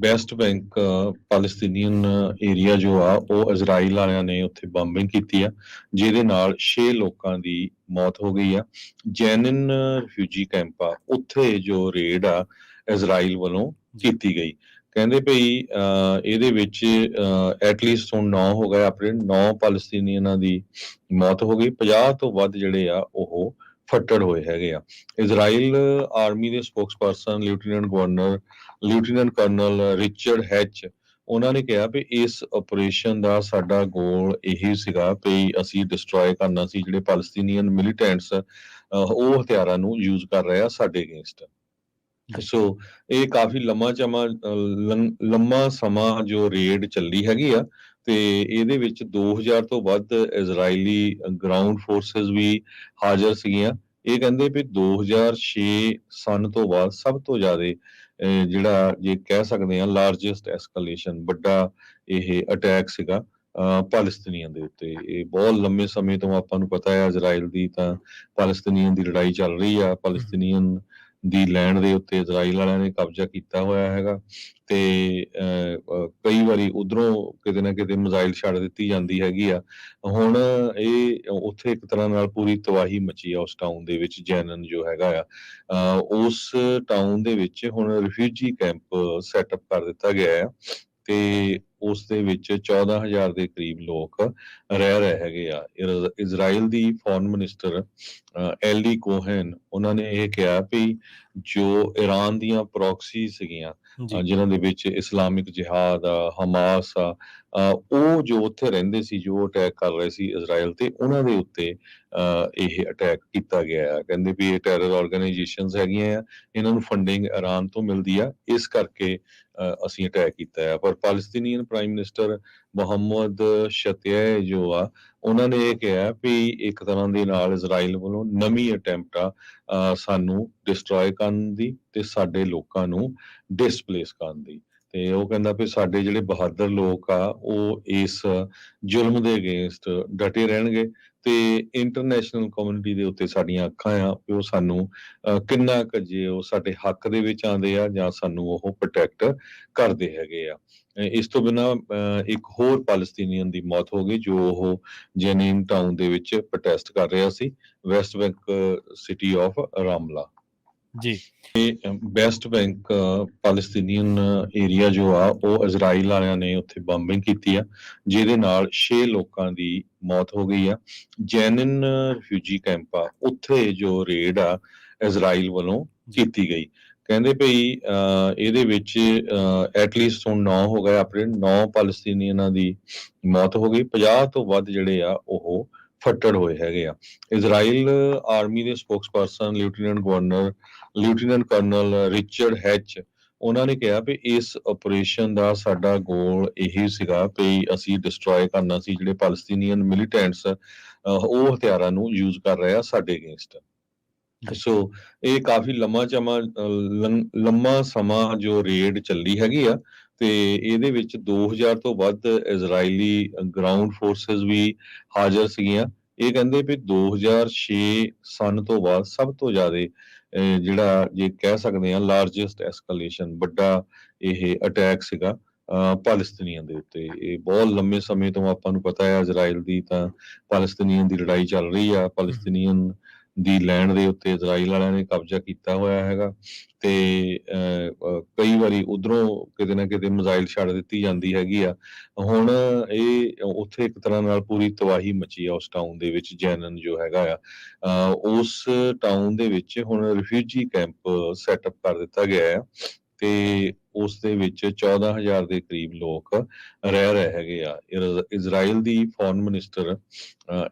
West bank ਪੈਲਸਤੀਨੀਅਨ area ਜੋ ਆ ਉਹ ਇਜ਼ਰਾਈਲ ਵਾਲਿਆਂ ਨੇ ਉੱਥੇ ਬੰਬਿੰਗ ਕੀਤੀ ਆ, ਜਿਹਦੇ ਨਾਲ 6 ਲੋਕਾਂ ਦੀ ਮੌਤ ਹੋ ਗਈ ਆ। ਜੈਨਿਨ ਰਿਫਿਊਜੀ ਕੈਂਪ ਆ, ਉੱਥੇ ਜੋ ਰੇਡ ਆ ਇਜ਼ਰਾਈਲ ਵੱਲੋਂ ਕੀਤੀ ਗਈ। ਕਹਿੰਦੇ ਭਈ ਇਹਦੇ ਵਿੱਚ ਐਟਲੀਸਟ ਹੁਣ 9 ਹੋ ਗਏ, ਆਪਣੇ 9 ਪੈਲਸਤੀਨੀਅਨਾਂ ਦੀ ਮੌਤ ਹੋ ਗਈ, 50 ਤੋਂ ਵੱਧ ਜਿਹੜੇ ਆ ਉਹ ਫੱਟੜ ਹੋਏ ਹੈਗੇ ਆ। ਇਜ਼ਰਾਈਲ ਆਰਮੀ ਦੇ spokesperson lieutenant colonel Richard hatch, ਉਹਨਾਂ ਨੇ ਕਿਹਾ ਵੀ ਇਸ ਆਪਰੇਸ਼ਨ ਦਾ ਸਾਡਾ ਗੋਲ ਇਹੀ ਸੀਗਾ ਵੀ ਅਸੀਂ ਡਿਸਟਰੋਏ ਕਰਨਾ ਸੀ ਜਿਹੜੇ ਪੈਲਸਤੀਨੀਅਨ ਮਿਲੀਟੈਂਟਸ ਉਹ ਹਥਿਆਰਾਂ ਨੂੰ ਯੂਜ਼ ਕਰ ਰਹੇ ਆ ਸਾਡੇ ਅਗੇਂਸਟ। ਸੋ ਇਹ ਕਾਫੀ ਲੰਮਾ ਸਮਾਂ ਜੋ ਰੇਡ ਚੱਲੀ ਹੈਗੀ ਆ, ਤੇ ਇਹਦੇ ਵਿੱਚ 2000 ਤੋਂ ਵੱਧ ਇਜ਼ਰਾਈਲੀ ਗਰਾਊਂਡ ਫੋਰਸਿਸ ਵੀ ਹਾਜ਼ਰ ਸੀਗੀਆਂ। ਇਹ ਕਹਿੰਦੇ ਵੀ 2006 ਸਨ ਤੋਂ ਬਾਅਦ ਸਭ ਤੋਂ ਜ਼ਿਆਦਾ ਜਿਹੜਾ ਜੇ ਕਹਿ ਸਕਦੇ ਆ ਲਾਰਜੈਸਟ ਐਸਕੇਲੇਸ਼ਨ, ਵੱਡਾ ਇਹ ਅਟੈਕ ਸੀਗਾ ਪੈਲਸਤੀਨੀਅਨ ਦੇ ਉੱਤੇ। ਇਹ ਬਹੁਤ ਲੰਮੇ ਸਮੇਂ ਤੋਂ ਆਪਾਂ ਨੂੰ ਪਤਾ ਹੈ ਇਜ਼ਰਾਈਲ ਦੀ ਤਾਂ ਪੈਲਸਤੀਨੀਅਨ ਦੀ ਲੜਾਈ ਚੱਲ ਰਹੀ ਆ। ਪੈਲਸਤੀਨੀਅਨ ਦੀ ਲੈਂਡ ਦੇ ਉੱਤੇ ਇਜ਼ਰਾਈਲ ਵਾਲਿਆਂ ਨੇ ਕਬਜ਼ਾ ਕੀਤਾ ਹੋਇਆ ਹੈਗਾ, ਤੇ ਕਈ ਵਾਰੀ ਉਧਰੋਂ ਕਿਤੇ ਨਾ ਕਿਤੇ ਮਿਜ਼ਾਈਲ ਛੱਡ ਦਿੱਤੀ ਜਾਂਦੀ ਹੈਗੀ ਆ। ਹੁਣ ਇਹ ਉੱਥੇ ਇੱਕ ਤਰ੍ਹਾਂ ਨਾਲ ਪੂਰੀ ਤਬਾਹੀ ਮਚੀ ਆ ਉਸ ਟਾਊਨ ਦੇ ਵਿੱਚ, ਜੈਨਨ ਜੋ ਹੈਗਾ ਆ। ਉਸ ਟਾਊਨ ਦੇ ਵਿੱਚ ਹੁਣ ਰਿਫਿਊਜੀ ਕੈਂਪ ਸੈਟਅਪ ਕਰ ਦਿੱਤਾ ਗਿਆ ਆ, ਤੇ ਉਸ ਦੇ ਵਿੱਚ 14,000 ਦੇ ਕਰੀਬ ਲੋਕ ਰਹਿ ਰਹੇ ਹੈਗੇ ਆ। ਇਜ਼ਰਾਈਲ ਦੀ ਫੋਰਨ ਮਿਨਿਸਟਰ ਐਲੀ ਕੋਹਨ, ਉਹਨਾਂ ਨੇ ਇਹ ਕਿਹਾ ਵੀ ਜੋ ਈਰਾਨ ਦੀਆਂ ਪ੍ਰੋਕਸੀ ਸੀਗੀਆਂ ਜਿਨ੍ਹਾਂ ਦੇ ਵਿੱਚ ਇਸਲਾਮਿਕ ਜਿਹਾਦ ਆ, ਹਮਾਸ ਆ, ਉਹ ਜੋ ਉੱਥੇ ਰਹਿੰਦੇ ਸੀ, ਜੋ ਅਟੈਕ ਕਰ ਰਹੇ ਸੀ ਇਜ਼ਰਾਈਲ ਤੇ, ਉਹਨਾਂ ਦੇ ਉੱਤੇ ਇਹ ਅਟੈਕ ਕੀਤਾ ਗਿਆ ਆ। ਕਹਿੰਦੇ ਵੀ ਇਹ ਟੈਰਰ ਆਰਗੇਨਾਈਜੇਸ਼ਨਸ ਹੈਗੀਆਂ ਆ, ਇਹਨਾਂ ਨੂੰ ਫੰਡਿੰਗ ਇਰਾਨ ਤੋਂ ਮਿਲਦੀ ਆ, ਇਸ ਕਰਕੇ ਅਸੀਂ ਅਟੈਕ ਕੀਤਾ ਆ। ਪਰ ਪੈਲਸਤੀਨੀਅਨ ਪ੍ਰਾਈਮ ਮਿਨਿਸਟਰ ਮੁਹੰਮਦ ਸ਼ਤੀਹ ਜੋ ਆ, ਉਹਨਾਂ ਨੇ ਇਹ ਕਿਹਾ ਵੀ ਇੱਕ ਤਰ੍ਹਾਂ ਦੇ ਨਾਲ ਇਜ਼ਰਾਈਲ ਵੱਲੋਂ ਨਵੀਂ ਅਟੈਂਪਟ ਆ ਸਾਨੂੰ ਡਿਸਟਰੋਏ ਕਰਨ ਦੀ ਤੇ ਸਾਡੇ ਲੋਕਾਂ ਨੂੰ ਡਿਸਪਲੇਸ ਕਰਨ ਦੀ। ਤੇ ਉਹ ਕਹਿੰਦਾ ਵੀ ਸਾਡੇ ਜਿਹੜੇ ਬਹਾਦਰ ਲੋਕ ਆ ਉਹ ਇਸ ਜ਼ੁਲਮ ਦੇ ਅਗੇਂਸਟ ਡਟੇ ਰਹਿਣਗੇ, ਤੇ ਇੰਟਰਨੈਸ਼ਨਲ ਕਮਿਊਨਿਟੀ ਦੇ ਉੱਤੇ ਸਾਡੀਆਂ ਅੱਖਾਂ ਆ ਵੀ ਉਹ ਸਾਨੂੰ ਕਿੰਨਾ ਕੁ ਜੇ ਉਹ ਸਾਡੇ ਹੱਕ ਦੇ ਵਿੱਚ ਆਉਂਦੇ ਆ ਜਾਂ ਸਾਨੂੰ ਉਹ ਪ੍ਰੋਟੈਕਟ ਕਰਦੇ ਹੈਗੇ ਆ। ਇਸ ਤੋਂ ਬਿਨਾਂ ਇੱਕ ਹੋਰ ਪੈਲਸਤੀਨੀਅਨ ਦੀ ਮੌਤ ਹੋ ਗਈ ਜੋ ਉਹ ਜੈਨੀਨ ਟਾਊਨ ਦੇ ਵਿੱਚ ਪ੍ਰੋਟੈਸਟ ਕਰ ਰਿਹਾ ਸੀ, ਵੈਸਟ ਬੈਂਕ ਸਿਟੀ ਆਫ ਰਾਮਲਾ। ਜੀ, ਵੈਸਟ ਬੈਂਕ ਪੈਲਸਤੀਨੀਅਨ ਏਰੀਆ ਜੋ ਆ ਉਹ ਇਜ਼ਰਾਈਲ ਵਾਲਿਆਂ ਨੇ ਉੱਥੇ ਬੰਬਿੰਗ ਕੀਤੀ ਆ, ਜਿਹਦੇ ਨਾਲ 6 ਲੋਕਾਂ ਦੀ ਮੌਤ ਹੋ ਗਈ ਆ। ਜੈਨਿਨ ਰਿਫਿਊਜੀ ਕੈਂਪ ਆ, ਉੱਥੇ ਜੋ ਰੇਡ ਆ ਇਜ਼ਰਾਈਲ ਵੱਲੋਂ ਕੀਤੀ ਗਈ। ਕਹਿੰਦੇ ਭਈ ਇਹਦੇ ਵਿੱਚ ਐਟਲੀਸਟ ਹੁਣ 9 ਹੋ ਗਏ, ਆਪਣੇ 9 ਪੈਲਸਤੀਨੀਅਨਾਂ ਦੀ ਮੌਤ ਹੋ ਗਈ, 50 ਤੋਂ ਵੱਧ ਜਿਹੜੇ ਆ ਉਹ ਫੱਟੜ ਹੋਏ ਹੈਗੇ ਆ। ਇਜ਼ਰਾਈਲ ਆਰਮੀ ਦੇ spokesperson lieutenant colonel Richard hatch, ਉਹਨਾਂ ਨੇ ਕਿਹਾ ਵੀ ਇਸ ਆਪਰੇਸ਼ਨ ਦਾ ਸਾਡਾ ਗੋਲ ਇਹੀ ਸੀਗਾ ਵੀ ਅਸੀਂ ਡਿਸਟਰੋਏ ਕਰਨਾ ਸੀ ਜਿਹੜੇ ਪੈਲਸਤੀਨੀਅਨ ਮਿਲੀਟੈਂਟਸ ਉਹ ਹਥਿਆਰਾਂ ਨੂੰ ਯੂਜ਼ ਕਰ ਰਹੇ ਆ ਸਾਡੇ ਅਗੇਂਸਟ। ਸੋ ਇਹ ਕਾਫੀ ਲੰਮਾ ਸਮਾਂ ਜੋ ਰੇਡ ਚੱਲੀ ਹੈਗੀ ਆ, ਤੇ ਇਹਦੇ ਵਿੱਚ 2000 ਤੋਂ ਵੱਧ ਇਜ਼ਰਾਈਲੀ ਗਰਾਊਂਡ ਫੋਰਸਿਸ ਵੀ ਹਾਜ਼ਰ ਸੀਗੀਆਂ। ਇਹ ਕਹਿੰਦੇ ਵੀ 2006 ਸਨ ਤੋਂ ਬਾਅਦ ਸਭ ਤੋਂ ਜ਼ਿਆਦਾ ਜਿਹੜਾ ਜੇ ਕਹਿ ਸਕਦੇ ਆ ਲਾਰਜੈਸਟ ਐਸਕੇਲੇਸ਼ਨ, ਵੱਡਾ ਇਹ ਅਟੈਕ ਸੀਗਾ ਪੈਲਸਤੀਨੀਅਨ ਦੇ ਉੱਤੇ। ਇਹ ਬਹੁਤ ਲੰਮੇ ਸਮੇਂ ਤੋਂ ਆਪਾਂ ਨੂੰ ਪਤਾ ਹੈ ਇਜ਼ਰਾਈਲ ਦੀ ਤਾਂ ਪੈਲਸਤੀਨੀਅਨ ਦੀ ਲੜਾਈ ਚੱਲ ਰਹੀ ਆ। ਪੈਲਸਤੀਨੀਅਨ ਦੀ ਲੈਂਡ ਦੇ ਉੱਤੇ ਇਜ਼ਰਾਈਲ ਵਾਲਿਆਂ ਨੇ ਕਬਜ਼ਾ ਕੀਤਾ ਹੋਇਆ ਹੈਗਾ, ਤੇ ਕਈ ਵਾਰੀ ਉਧਰੋਂ ਕਿਤੇ ਨਾ ਕਿਤੇ ਮਿਜ਼ਾਈਲ ਛੱਡ ਦਿੱਤੀ ਜਾਂਦੀ ਹੈਗੀ ਆ। ਹੁਣ ਇਹ ਉੱਥੇ ਇੱਕ ਤਰ੍ਹਾਂ ਨਾਲ ਪੂਰੀ ਤਬਾਹੀ ਮਚੀ ਆ ਉਸ ਟਾਊਨ ਦੇ ਵਿੱਚ, ਜੈਨਨ ਜੋ ਹੈਗਾ ਆ। ਉਸ ਟਾਊਨ ਦੇ ਵਿੱਚ ਹੁਣ ਰਿਫਿਊਜੀ ਕੈਂਪ ਸੈਟਅਪ ਕਰ ਦਿੱਤਾ ਗਿਆ ਆ, ਤੇ ਉਸ ਦੇ ਵਿੱਚ 14,000 ਦੇ ਕਰੀਬ ਲੋਕ ਰਹਿ ਰਹੇ ਹੈਗੇ ਆ। ਇਜ਼ਰਾਈਲ ਦੀ ਫੋਰਨ ਮਿਨਿਸਟਰ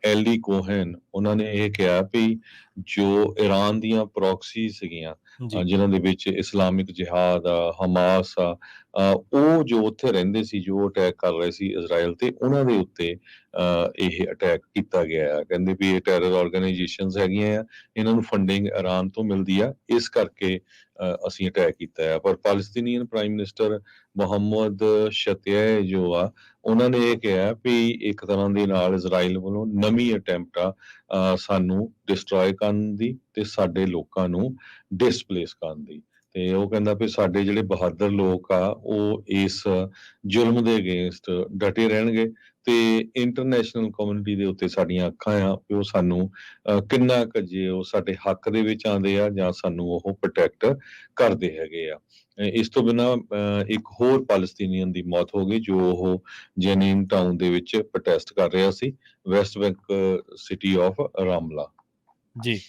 ਐਲੀ ਕੋਹਨ, ਉਹਨਾਂ ਨੇ ਇਹ ਕਿਹਾ ਵੀ ਜੋ ਈਰਾਨ ਦੀਆਂ ਪ੍ਰੋਕਸੀ ਸੀਗੀਆਂ ਜਿਨ੍ਹਾਂ ਦੇ ਵਿੱਚ ਇਸਲਾਮਿਕ ਜਿਹਾਦ ਆ, ਹਮਾਸ ਆ, ਉਹ ਜੋ ਉੱਥੇ ਰਹਿੰਦੇ ਸੀ, ਜੋ ਅਟੈਕ ਕਰ ਰਹੇ ਸੀ ਇਜ਼ਰਾਈਲ ਤੇ, ਉਹਨਾਂ ਦੇ ਉੱਤੇ ਇਹ ਅਟੈਕ ਕੀਤਾ ਗਿਆ ਆ। ਕਹਿੰਦੇ ਵੀ ਇਹ ਟੈਰਰ ਆਰਗੇਨਾਈਜੇਸ਼ਨਸ ਹੈਗੀਆਂ ਆ, ਇਹਨਾਂ ਨੂੰ ਫੰਡਿੰਗ ਇਰਾਨ ਤੋਂ ਮਿਲਦੀ ਆ, ਇਸ ਕਰਕੇ ਅਸੀਂ ਅਟੈਕ ਕੀਤਾ ਆ। ਪਰ ਪੈਲਸਤੀਨੀਅਨ ਪ੍ਰਾਈਮ ਮਿਨਿਸਟਰ ਮੁਹੰਮਦ ਸ਼ਤੀਹ ਜੋ ਆ, ਉਹਨਾਂ ਨੇ ਇਹ ਕਿਹਾ ਵੀ ਇੱਕ ਤਰ੍ਹਾਂ ਦੇ ਨਾਲ ਇਜ਼ਰਾਈਲ ਵੱਲੋਂ ਨਵੀਂ ਅਟੈਂਪਟ ਆ ਸਾਨੂੰ ਡਿਸਟਰੋਏ ਕਰਨ ਦੀ ਤੇ ਸਾਡੇ ਲੋਕਾਂ ਨੂੰ ਡਿਸਪਲੇਸ ਕਰਨ ਦੀ। ਤੇ ਉਹ ਕਹਿੰਦਾ ਵੀ ਸਾਡੇ ਜਿਹੜੇ ਬਹਾਦਰ ਲੋਕ ਆ ਉਹ ਇਸ ਜ਼ੁਲਮ ਦੇ ਅਗੇਂਸਟ ਡਟੇ ਰਹਿਣਗੇ ਤੇ ਇੰਟਰਨੈਸ਼ਨਲ ਕਮਿਊਨਿਟੀ ਦੇ ਉੱਤੇ ਸਾਡੀਆਂ ਅੱਖਾਂ ਆ ਵੀ ਉਹ ਸਾਨੂੰ ਕਿੰਨਾ ਕੁ ਜੇ ਉਹ ਸਾਡੇ ਹੱਕ ਦੇ ਵਿੱਚ ਆਉਂਦੇ ਆ ਜਾਂ ਸਾਨੂੰ ਉਹ ਪ੍ਰੋਟੈਕਟ ਕਰਦੇ ਹੈਗੇ ਆ। ਇਸ ਤੋਂ ਬਿਨਾਂ ਇੱਕ ਹੋਰ ਪੈਲਸਤੀਨੀਅਨ ਦੀ ਮੌਤ ਹੋ ਗਈ ਜੋ ਉਹ ਜੈਨੀਨ ਟਾਊਨ ਦੇ ਵਿੱਚ ਪ੍ਰੋਟੈਸਟ ਕਰ ਰਿਹਾ ਸੀ, ਵੈਸਟ ਬੈਂਕ ਸਿਟੀ ਆਫ ਰਾਮਲਾ। ਜੀ।